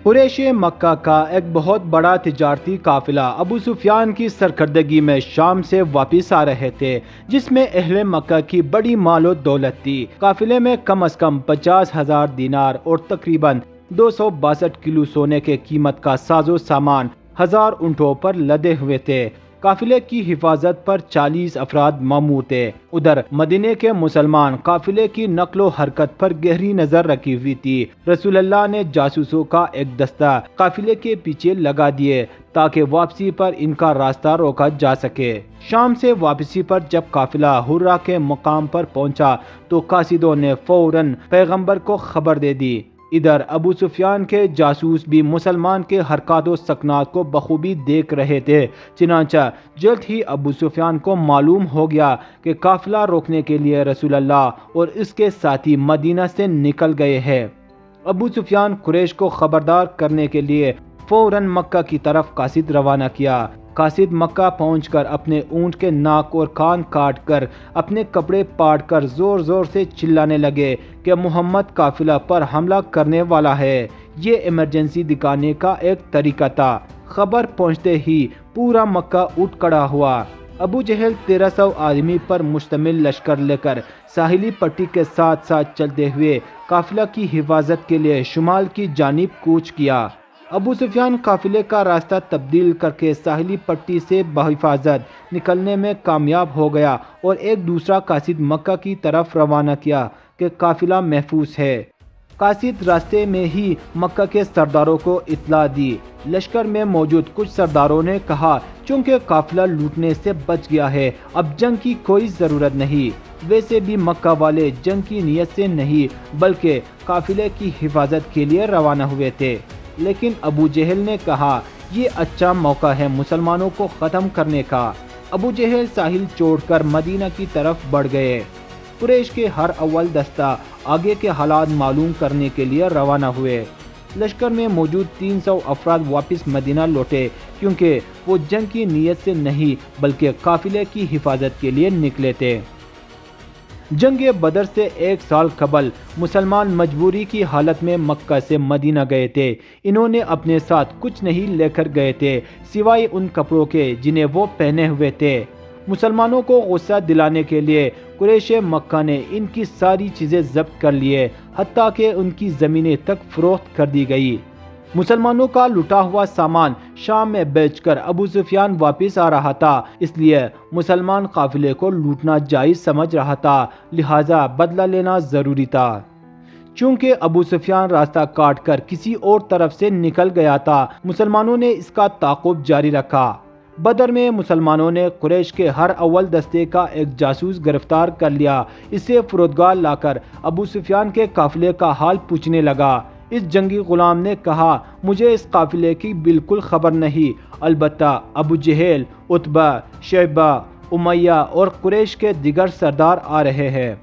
قریش مکہ کا ایک بہت بڑا تجارتی قافلہ ابو سفیان کی سرکردگی میں شام سے واپس آ رہے تھے، جس میں اہل مکہ کی بڑی مال و دولت تھی۔ قافلے میں کم از کم 50,000 دینار اور تقریباً 262 کلو سونے کے قیمت کا ساز و سامان 1000 اونٹوں پر لدے ہوئے تھے۔ قافلے کی حفاظت پر 40 افراد مامور تھے۔ ادھر مدینے کے مسلمان قافلے کی نقل و حرکت پر گہری نظر رکھی ہوئی تھی۔ رسول اللہ نے جاسوسوں کا ایک دستہ قافلے کے پیچھے لگا دیے تاکہ واپسی پر ان کا راستہ روکا جا سکے۔ شام سے واپسی پر جب قافلہ حرہ کے مقام پر پہنچا تو قاصدوں نے فوراً پیغمبر کو خبر دے دی۔ ادھر ابو سفیان کے جاسوس بھی مسلمان کے حرکات و سکنات کو بخوبی دیکھ رہے تھے، چنانچہ جلد ہی ابو سفیان کو معلوم ہو گیا کہ قافلہ روکنے کے لیے رسول اللہ اور اس کے ساتھی مدینہ سے نکل گئے ہیں۔ ابو سفیان قریش کو خبردار کرنے کے لیے فوراً مکہ کی طرف قاصد روانہ کیا۔ قاصد مکہ پہنچ کر اپنے اونٹ کے ناک اور کان کاٹ کر اپنے کپڑے پاٹ کر زور زور سے چلانے لگے کہ محمد قافلہ پر حملہ کرنے والا ہے۔ یہ ایمرجنسی دکھانے کا ایک طریقہ تھا۔ خبر پہنچتے ہی پورا مکہ اٹھ کھڑا ہوا۔ ابو جہل 1300 آدمی پر مشتمل لشکر لے کر ساحلی پٹی کے ساتھ ساتھ چلتے ہوئے قافلہ کی حفاظت کے لیے شمال کی جانب کوچ کیا۔ ابو سفیان قافلے کا راستہ تبدیل کر کے ساحلی پٹی سے بحفاظت نکلنے میں کامیاب ہو گیا اور ایک دوسرا قاصد مکہ کی طرف روانہ کیا کہ قافلہ محفوظ ہے۔ قاصد راستے میں ہی مکہ کے سرداروں کو اطلاع دی۔ لشکر میں موجود کچھ سرداروں نے کہا چونکہ قافلہ لوٹنے سے بچ گیا ہے، اب جنگ کی کوئی ضرورت نہیں۔ ویسے بھی مکہ والے جنگ کی نیت سے نہیں بلکہ قافلے کی حفاظت کے لیے روانہ ہوئے تھے۔ لیکن ابو جہل نے کہا یہ اچھا موقع ہے مسلمانوں کو ختم کرنے کا۔ ابو جہل ساحل چھوڑ کر مدینہ کی طرف بڑھ گئے۔ قریش کے ہر اول دستہ آگے کے حالات معلوم کرنے کے لیے روانہ ہوئے۔ لشکر میں موجود 300 افراد واپس مدینہ لوٹے کیونکہ وہ جنگ کی نیت سے نہیں بلکہ قافلے کی حفاظت کے لیے نکلے تھے۔ جنگ بدر سے 1 سال قبل مسلمان مجبوری کی حالت میں مکہ سے مدینہ گئے تھے۔ انہوں نے اپنے ساتھ کچھ نہیں لے کر گئے تھے سوائے ان کپڑوں کے جنہیں وہ پہنے ہوئے تھے۔ مسلمانوں کو غصہ دلانے کے لیے قریش مکہ نے ان کی ساری چیزیں ضبط کر لیے، حتیٰ کہ ان کی زمینیں تک فروخت کر دی گئی۔ مسلمانوں کا لوٹا ہوا سامان شام میں بیچ کر ابو سفیان واپس آ رہا تھا، اس لیے مسلمان قافلے کو لوٹنا جائز سمجھ رہا تھا، لہٰذا بدلہ لینا ضروری تھا۔ چونکہ ابو سفیان راستہ کاٹ کر کسی اور طرف سے نکل گیا تھا، مسلمانوں نے اس کا تعاقب جاری رکھا۔ بدر میں مسلمانوں نے قریش کے ہر اول دستے کا ایک جاسوس گرفتار کر لیا۔ اسے فرودگاہ لا کر ابو سفیان کے قافلے کا حال پوچھنے لگا۔ اس جنگی غلام نے کہا مجھے اس قافلے کی بالکل خبر نہیں، البتہ ابو جہل، عتبہ، شیبہ، امیہ اور قریش کے دیگر سردار آ رہے ہیں۔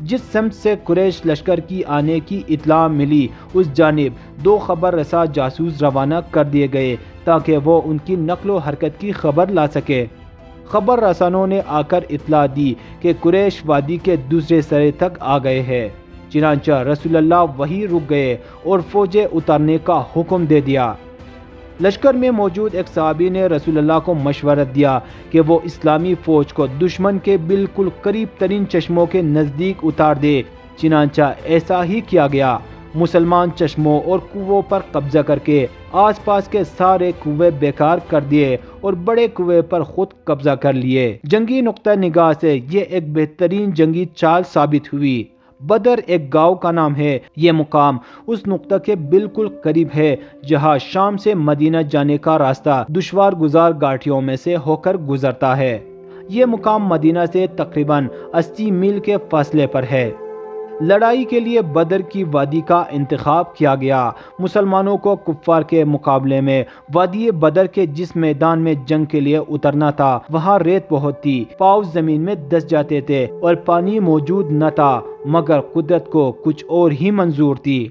جس سمت سے قریش لشکر کی آنے کی اطلاع ملی اس جانب 2 خبر رساں جاسوس روانہ کر دیے گئے تاکہ وہ ان کی نقل و حرکت کی خبر لا سکے۔ خبر رسانوں نے آ کر اطلاع دی کہ قریش وادی کے دوسرے سرے تک آ گئے ہیں۔ چنانچہ رسول اللہ وہیں رک گئے اور فوجیں اتارنے کا حکم دے دیا۔ لشکر میں موجود ایک صحابی نے رسول اللہ کو مشورہ دیا کہ وہ اسلامی فوج کو دشمن کے بالکل قریب ترین چشموں کے نزدیک اتار دے۔ چنانچہ ایسا ہی کیا گیا۔ مسلمان چشموں اور کنووں پر قبضہ کر کے آس پاس کے سارے کنویں بیکار کر دیے اور بڑے کنویں پر خود قبضہ کر لیے۔ جنگی نقطہ نگاہ سے یہ ایک بہترین جنگی چال ثابت ہوئی۔ بدر ایک گاؤں کا نام ہے۔ یہ مقام اس نقطہ کے بالکل قریب ہے جہاں شام سے مدینہ جانے کا راستہ دشوار گزار گھاٹیوں میں سے ہو کر گزرتا ہے۔ یہ مقام مدینہ سے تقریباً 80 میل کے فاصلے پر ہے۔ لڑائی کے لیے بدر کی وادی کا انتخاب کیا گیا۔ مسلمانوں کو کفار کے مقابلے میں وادی بدر کے جس میدان میں جنگ کے لیے اترنا تھا وہاں ریت بہت تھی، پاؤں زمین میں دس جاتے تھے اور پانی موجود نہ تھا، مگر قدرت کو کچھ اور ہی منظور تھی۔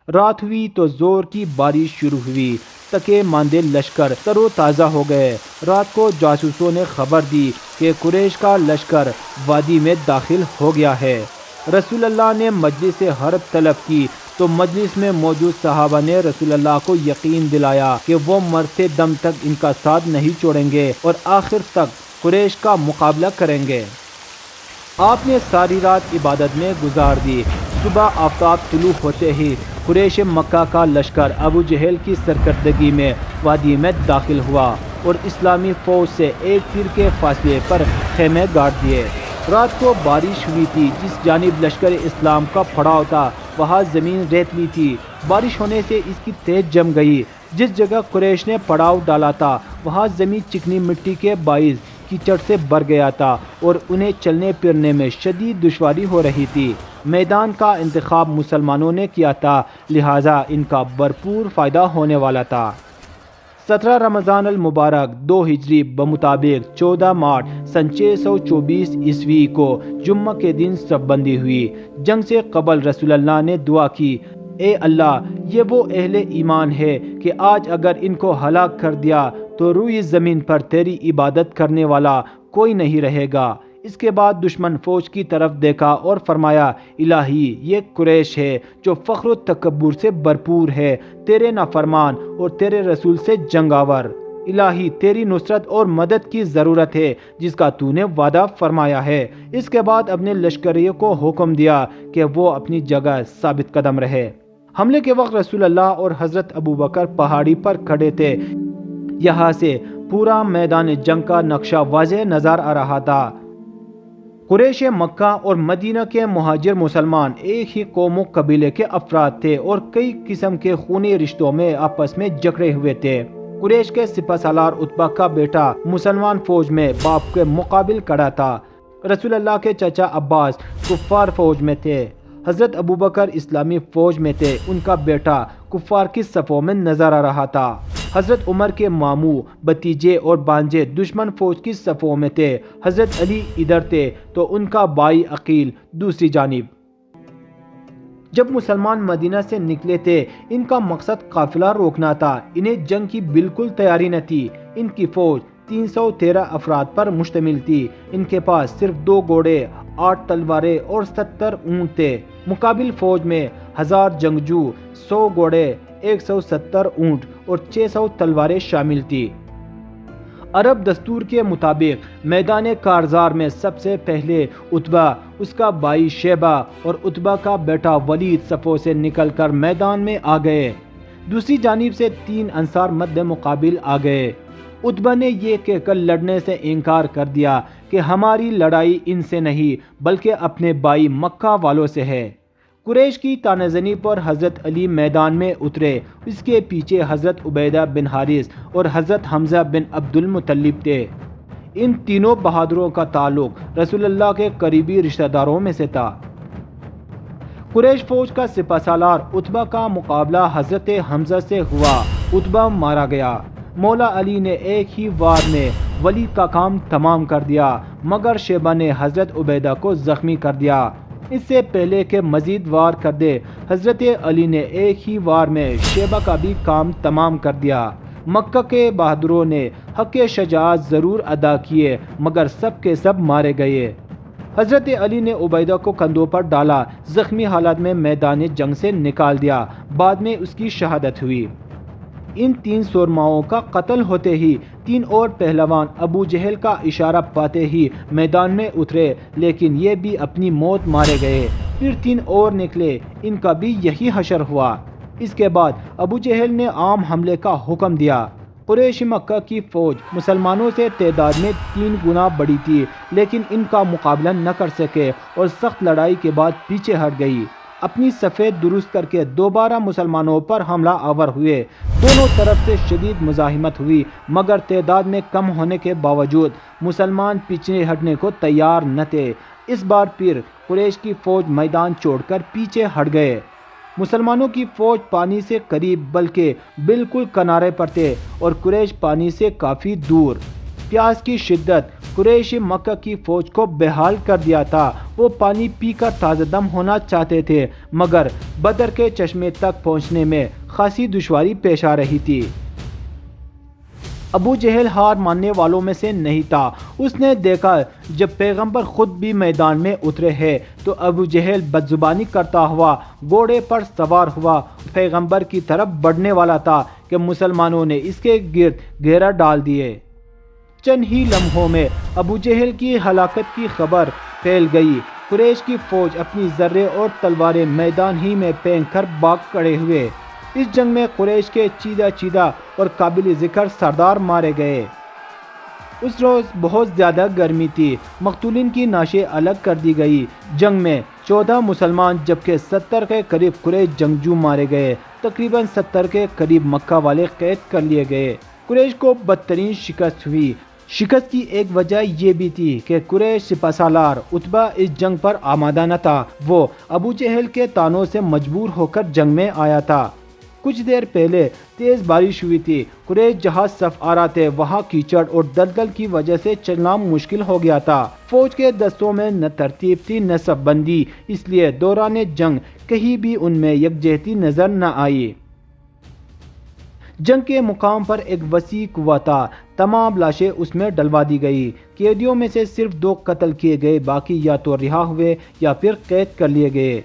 رات ہوئی تو زور کی بارش شروع ہوئی۔ تکے ماندے لشکر تر و تازہ ہو گئے۔ رات کو جاسوسوں نے خبر دی کہ قریش کا لشکر وادی میں داخل ہو گیا ہے۔ رسول اللہ نے مجلس حرب طلب کی تو مجلس میں موجود صحابہ نے رسول اللہ کو یقین دلایا کہ وہ مرتے دم تک ان کا ساتھ نہیں چھوڑیں گے اور آخر تک قریش کا مقابلہ کریں گے۔ آپ نے ساری رات عبادت میں گزار دی۔ صبح آفتاب طلوع ہوتے ہی قریش مکہ کا لشکر ابو جہل کی سرکردگی میں وادی میں داخل ہوا اور اسلامی فوج سے ایک تیر کے فاصلے پر خیمے گاڑ دیے۔ رات کو بارش ہوئی تھی۔ جس جانب لشکر اسلام کا پڑاؤ تھا وہاں زمین ریتلی تھی۔ بارش ہونے سے اس کی تیز جم گئی۔ جس جگہ قریش نے پڑاؤ ڈالا تھا وہاں زمین چکنی مٹی کے باعث کیچڑ سے بھر گیا تھا اور انہیں چلنے پھرنے میں شدید دشواری ہو رہی تھی۔ میدان کا انتخاب مسلمانوں نے کیا تھا، لہٰذا ان کا بھرپور فائدہ ہونے والا تھا۔ 17 رمضان المبارک 2 ہجری بمطابق 14 مارچ سن 624 عیسوی کو جمعہ کے دن صف بندی ہوئی۔ جنگ سے قبل رسول اللہ نے دعا کی، اے اللہ، یہ وہ اہل ایمان ہے کہ آج اگر ان کو ہلاک کر دیا تو روئی زمین پر تیری عبادت کرنے والا کوئی نہیں رہے گا۔ اس کے بعد دشمن فوج کی طرف دیکھا اور فرمایا، الہی، یہ قریش ہے جو فخر و تکبر سے بھرپور ہے، تیرے نافرمان اور تیرے رسول سے جنگ آور۔ الہی، تیری نصرت اور مدد کی ضرورت ہے جس کا تو نے وعدہ فرمایا ہے۔ اس کے بعد اپنے لشکریوں کو حکم دیا کہ وہ اپنی جگہ ثابت قدم رہے۔ حملے کے وقت رسول اللہ اور حضرت ابوبکر پہاڑی پر کھڑے تھے۔ یہاں سے پورا میدان جنگ کا نقشہ واضح نظر آ رہا تھا۔ قریش مکہ اور مدینہ کے مہاجر مسلمان ایک ہی قوم و قبیلے کے افراد تھے اور کئی قسم کے خونی رشتوں میں آپس میں جکڑے ہوئے تھے۔ قریش کے سپہ سالار عتبہ کا بیٹا مسلمان فوج میں باپ کے مقابل کھڑا تھا۔ رسول اللہ کے چچا عباس کفار فوج میں تھے۔ حضرت ابوبکر اسلامی فوج میں تھے، ان کا بیٹا کفار کی صفوں میں نظر آ رہا تھا۔ حضرت عمر کے ماموں، بھتیجے اور بھانجے دشمن فوج کی صفوں میں تھے۔ حضرت علی ادھر تھے تو ان کا بھائی عقیل دوسری جانب۔ جب مسلمان مدینہ سے نکلے تھے ان کا مقصد قافلہ روکنا تھا، انہیں جنگ کی بالکل تیاری نہ تھی۔ ان کی فوج 313 افراد پر مشتمل تھی۔ ان کے پاس صرف 2 گھوڑے، 8 تلواریں اور 70 اونٹ تھے۔ مقابل فوج میں 1000 جنگجو، 100 گھوڑے، 170 اونٹ اور 600 تلواریں شامل تھی۔ عرب دستور کے مطابق میدان کارزار میں سب سے پہلے عتبہ، اس کا بھائی شیبہ اور عتبہ کا بیٹا ولید صفوں سے نکل کر میدان میں آ گئے۔ دوسری جانب سے 3 انصار مد مقابل آ گئے۔ عتبہ نے یہ کہہ کر لڑنے سے انکار کر دیا کہ ہماری لڑائی ان سے نہیں بلکہ اپنے بھائی مکہ والوں سے ہے۔ قریش کی طعنہ زنی پر حضرت علی میدان میں اترے۔ اس کے پیچھے حضرت عبیدہ بن حارث اور حضرت حمزہ بن عبد المطلب تھے۔ ان تینوں بہادروں کا تعلق رسول اللہ کے قریبی رشتہ داروں میں سے تھا۔ قریش فوج کا سپہ سالار عتبہ کا مقابلہ حضرت حمزہ سے ہوا۔ عتبہ مارا گیا۔ مولا علی نے ایک ہی وار میں ولید کا کام تمام کر دیا، مگر شیبہ نے حضرت عبیدہ کو زخمی کر دیا۔ اس سے پہلے کہ مزید وار کر دے، حضرت علی نے ایک ہی وار میں شیبہ کا بھی کام تمام کر دیا۔ مکہ کے بہادروں نے حق شجاعت ضرور ادا کیے مگر سب کے سب مارے گئے۔ حضرت علی نے عبیدہ کو کندھوں پر ڈالا، زخمی حالت میں میدان جنگ سے نکال دیا۔ بعد میں اس کی شہادت ہوئی۔ ان 3 سورماؤں کا قتل ہوتے ہی 3 اور پہلوان ابو جہل کا اشارہ پاتے ہی میدان میں اترے، لیکن یہ بھی اپنی موت مارے گئے۔ پھر 3 اور نکلے، ان کا بھی یہی حشر ہوا۔ اس کے بعد ابو جہل نے عام حملے کا حکم دیا۔ قریش مکہ کی فوج مسلمانوں سے تعداد میں 3 گنا بڑی تھی، لیکن ان کا مقابلہ نہ کر سکے اور سخت لڑائی کے بعد پیچھے ہٹ گئی۔ اپنی صفیں درست کر کے دوبارہ مسلمانوں پر حملہ آور ہوئے۔ دونوں طرف سے شدید مزاحمت ہوئی، مگر تعداد میں کم ہونے کے باوجود مسلمان پیچھے ہٹنے کو تیار نہ تھے۔ اس بار پھر قریش کی فوج میدان چھوڑ کر پیچھے ہٹ گئے۔ مسلمانوں کی فوج پانی سے قریب بلکہ بالکل کنارے پر تھے اور قریش پانی سے کافی دور۔ پیاس کی شدت قریش مکہ کی فوج کو بحال کر دیا تھا۔ وہ پانی پی کر تازہ دم ہونا چاہتے تھے، مگر بدر کے چشمے تک پہنچنے میں خاصی دشواری پیش آ رہی تھی۔ ابو جہل ہار ماننے والوں میں سے نہیں تھا۔ اس نے دیکھا جب پیغمبر خود بھی میدان میں اترے ہیں تو ابو جہل بدزبانی کرتا ہوا گھوڑے پر سوار ہوا پیغمبر کی طرف بڑھنے والا تھا کہ مسلمانوں نے اس کے گرد گھیرا ڈال دیے۔ چند ہی لمحوں میں ابو جہل کی ہلاکت کی خبر پھیل گئی۔ قریش کی فوج اپنی زرے اور تلواریں میدان ہی میں پھینک کر بھاگ کھڑے ہوئے۔ اس جنگ میں قریش کے چیدہ اور قابل ذکر سردار مارے گئے۔ اس روز بہت زیادہ گرمی تھی۔ مقتولین کی نعشیں الگ کر دی گئی۔ جنگ میں 14 مسلمان جبکہ 70 کے قریب قریش جنگجو مارے گئے۔ تقریباً 70 کے قریب مکہ والے قید کر لیے گئے۔ قریش کو بدترین شکست ہوئی۔ شکست کی ایک وجہ یہ بھی تھی کہ قریش سپہ سالار عتبہ اس جنگ پر آمادہ نہ تھا۔ وہ ابو جہل کے طعنوں سے مجبور ہو کر جنگ میں آیا تھا۔ کچھ دیر پہلے تیز بارش ہوئی تھی۔ قریش جہاں صف آرا تھے وہاں کیچڑ اور دلدل کی وجہ سے چلنا مشکل ہو گیا تھا۔ فوج کے دستوں میں نہ ترتیب تھی نہ صف بندی، اس لیے دوران جنگ کہیں بھی ان میں یکجہتی نظر نہ آئی۔ جنگ کے مقام پر ایک وسیع کنواں تھا۔ تمام لاشیں اس میں ڈلوا دی گئی۔ قیدیوں میں سے صرف 2 قتل کیے گئے، باقی یا تو رہا ہوئے یا پھر قید کر لیے گئے۔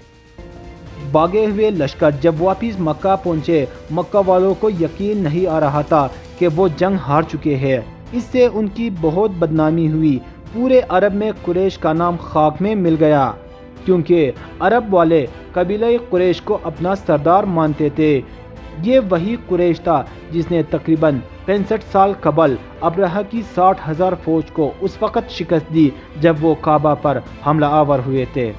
بھاگے ہوئے لشکر جب واپس مکہ پہنچے، مکہ والوں کو یقین نہیں آ رہا تھا کہ وہ جنگ ہار چکے ہیں۔ اس سے ان کی بہت بدنامی ہوئی۔ پورے عرب میں قریش کا نام خاک میں مل گیا، کیونکہ عرب والے قبیلہ قریش کو اپنا سردار مانتے تھے۔ یہ وہی قریش تھا جس نے تقریباً 65 سال قبل ابرہہ کی 60,000 فوج کو اس وقت شکست دی جب وہ کعبہ پر حملہ آور ہوئے تھے۔